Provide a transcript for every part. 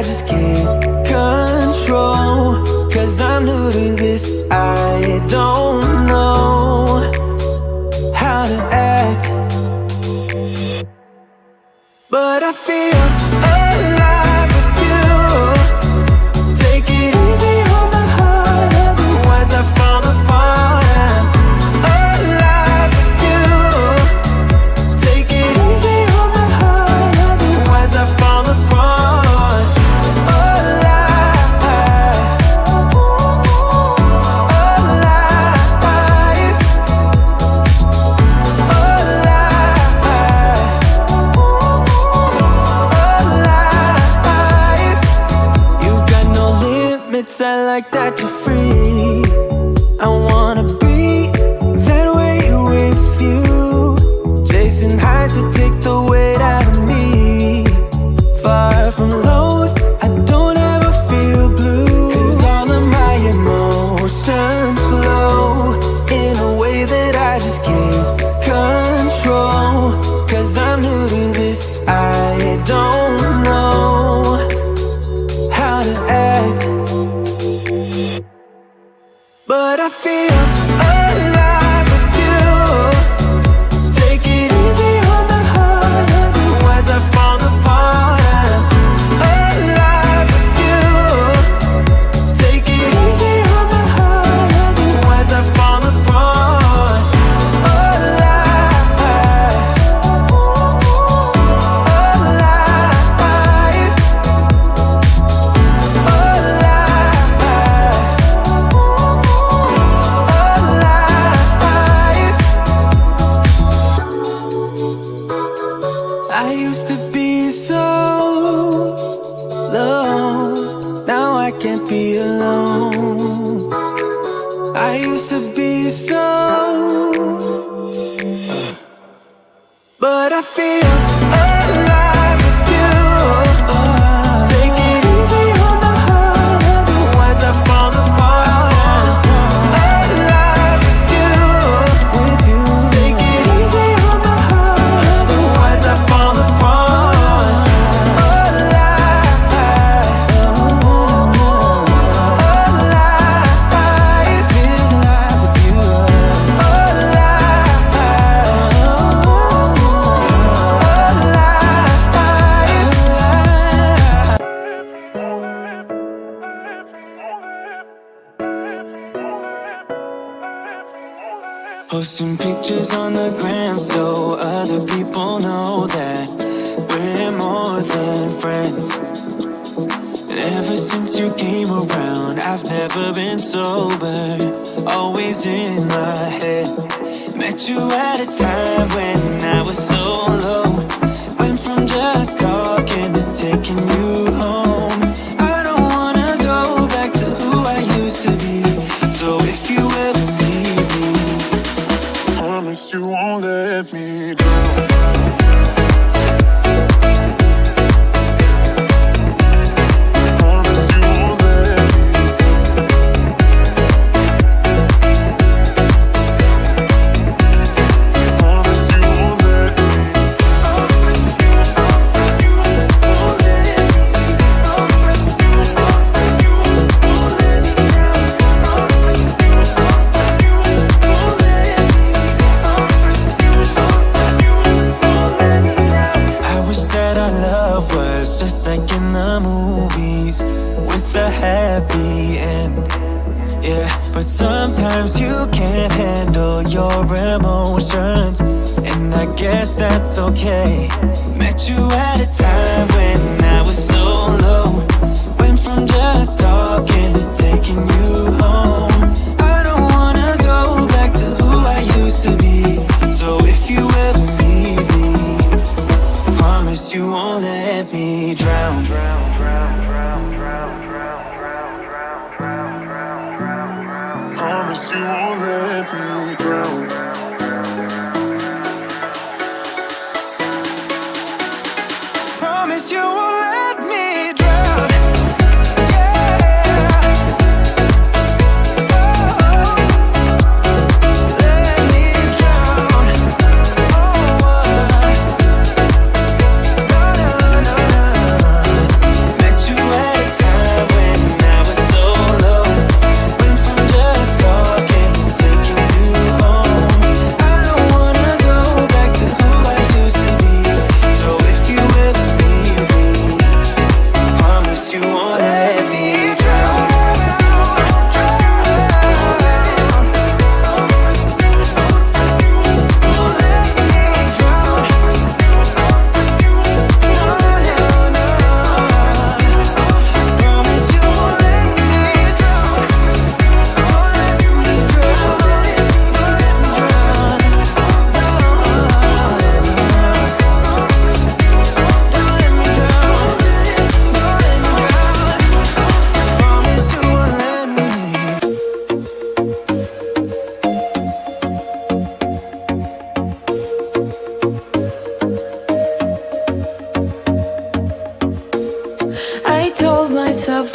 just can't control. 'Cause I'm new to this, I don't know how to act, but I feel alive with you. Take it easy on my heart, otherwise I fall apart. I'm alive with you. Take it easy on my heart, otherwise I fall apart. Alive, alive, alive. You got no limits, I like that you're free. I wanna be that way with you. Chasing highs to take the weight out of me. Far from lows, I don't ever feel blue. 'Cause all of my emotions flow in a way that I just can't control. 'Cause I'm new to this, I don't know how to act, but I feel alive with you. Take it easy on my heart, otherwise I fall apart. I'm alive with you. Take it easy on my heart, otherwise I fall apart. Alive, alive, I used to be so low, now I can't be alone. I used to be so, but I feel alive with you. Take it easy on my heart, otherwise I fall apart. Alive with you. Take it easy on my heart, otherwise I fall apart. Alive, alive, feel alive with you. Posting pictures on the gram so other people know that we're more than friends. And ever since you came around, I've never been sober, always in my head. Met you at a time when I was so low, went from just talking to taking you home. I don't wanna go back to who I used to be, so if you ever leave me, promise you won't let me down. Promise you won't let me. Promise you won't let me. Promise you won't let me. Promise you won't let me down. Promise you won't let me. I wish that our love was just like in the movies, with a happy end. Yeah, but sometimes you can't handle your emotions, and I guess that's okay. Met you at a time when I was so low, went from just talking to taking you home. I don't wanna go back to who I used to be, so if you ever leave me, promise you won't let me drown. Promise you won't let me drown. Promise you won't let me drown. Yeah. Oh, let me drown. Oh, no, no, no, no.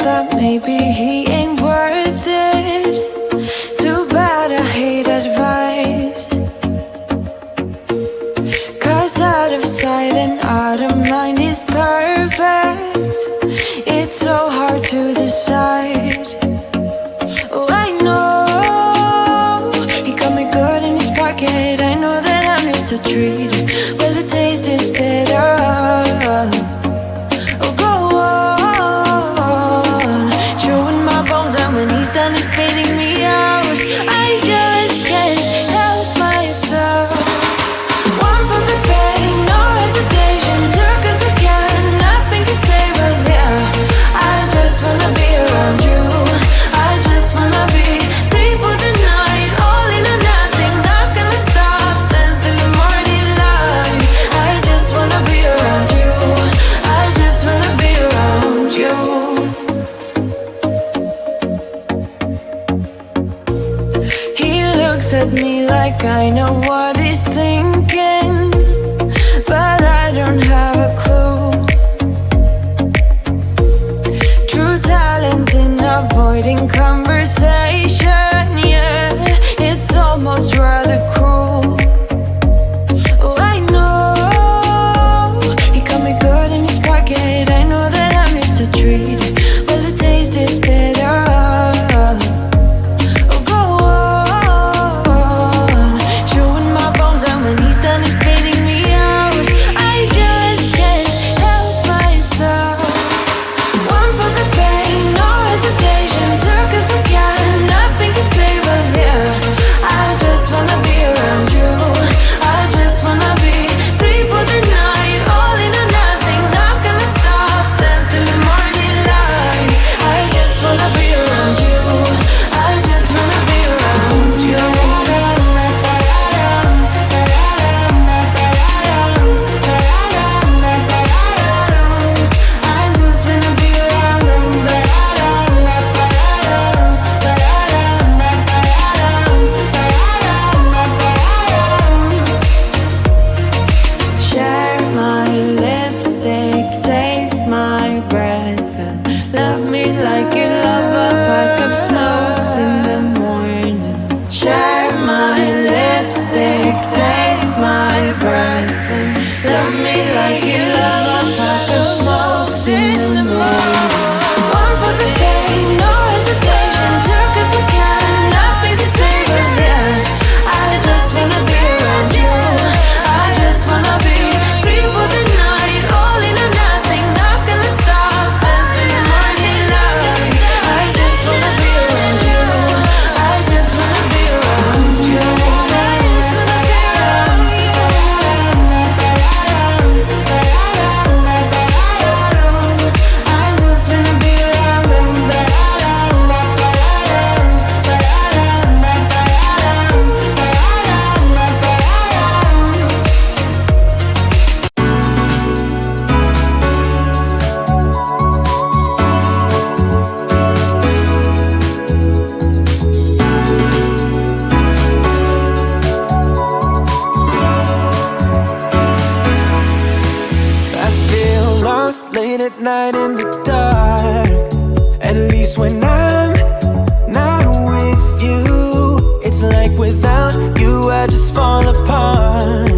that maybe he ain't worth it. Too bad I hate advice, 'cause out of sight and out of mind is perfect. It's so hard to decide. Oh, I know he got me good in his pocket. I know that I missed a treat. Well, the taste is bitter. Oh, go on, chewing my bones out. When he's done, he's spitting me out. I just can't help myself. One for the pain, no hesitation. Took us again, nothing can save us, yeah. I just wanna be around you. I just wanna be three for the night, all in or nothing. Not gonna stop, dance till the morning light. I just wanna be around you. I just wanna be around you. He looks at me like I know what he's thinking, but I don't have a clue. True talent in avoiding conversation, yeah. It's almost rather cruel. Oh, I know he got me good in his pocket. I know that I missed a treat. Well, the taste is bitter. Oh, go on, chewing my bones out. When he's done, he's spitting me out. I just can't help myself. One for the pain, no hesitation. Took us again, nothing can save us, yeah. I just wanna be around you. I just wanna be three for the night, all in or nothing. Not gonna stop, dance till the morning light. I just wanna be around you. I just wanna be around you. I just wanna be around you. Share my lipstick, taste my breath, and love me like you love a pack of smokes in the morning. Share my lipstick, taste my breath, and love me like you love a pack of smokes in the morning. One for the pain, no hesitation. Took us again, nothing to save us, yeah. I just wanna be around you. I just wanna be three for the night, all in or nothing. Not gonna stop, dance till the morning light. I just wanna be around you. I just wanna be around you. I just wanna be around you. I just wanna be around you. I feel lost late at night in the dark. At least when I'm not with you. It's like without you I just fall apart.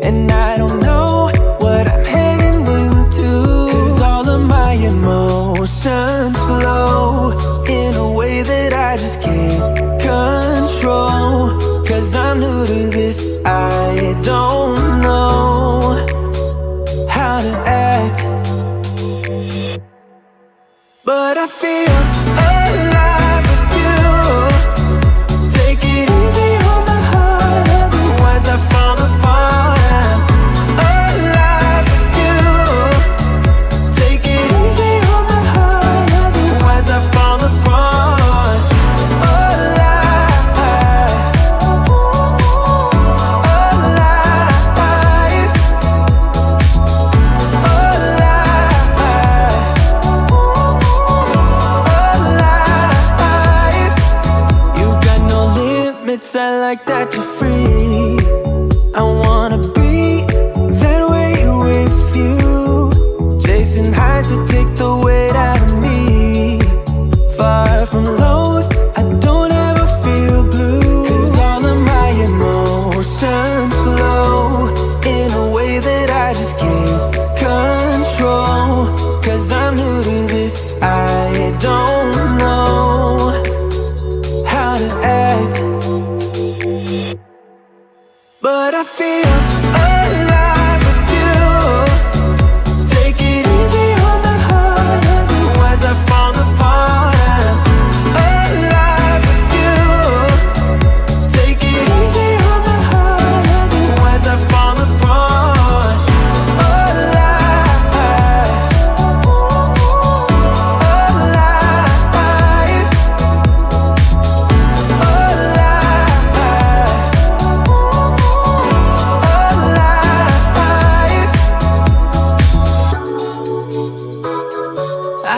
And I don't know what I'm heading into, 'cause all of my emotions flow in a way that I just can't control. 'Cause I'm new to this, I don't know how to act, but I feel alive with you. Take it easy on my heart, otherwise I fall apart. I'm alive with you. Take it easy on my heart, otherwise I fall apart. Alive, alive. I like that you're free. I wanna be that way with you. Chasing highs to take the weight out of me.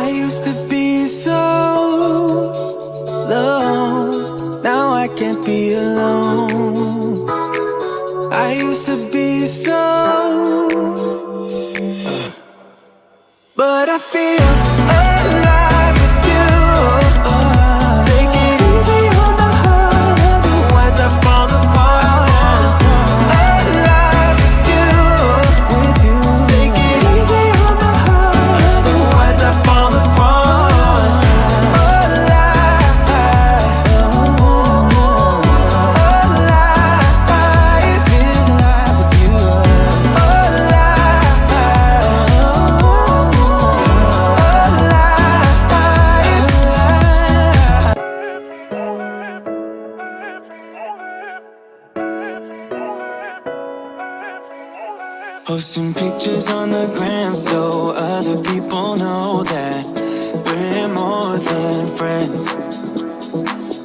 I used to be so low, now I can't be alone. I used to be so, but I feel alive with you. Take it easy on the heart, otherwise I fall apart. Alive with you. Take it easy on the heart, otherwise I fall apart. Alive in love with you. Posting pictures on the gram so other people know that we're more than friends.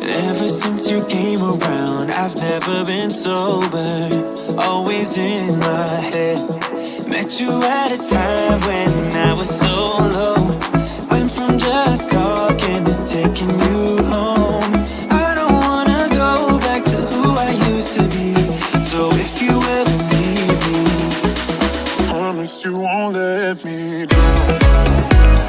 Ever since you came around, I've never been sober, always in my head. Met you at a time when I was so low. Went from just talking to taking you home. I don't wanna go back to who I used to be. So if you ever leave me, promise you won't let me down.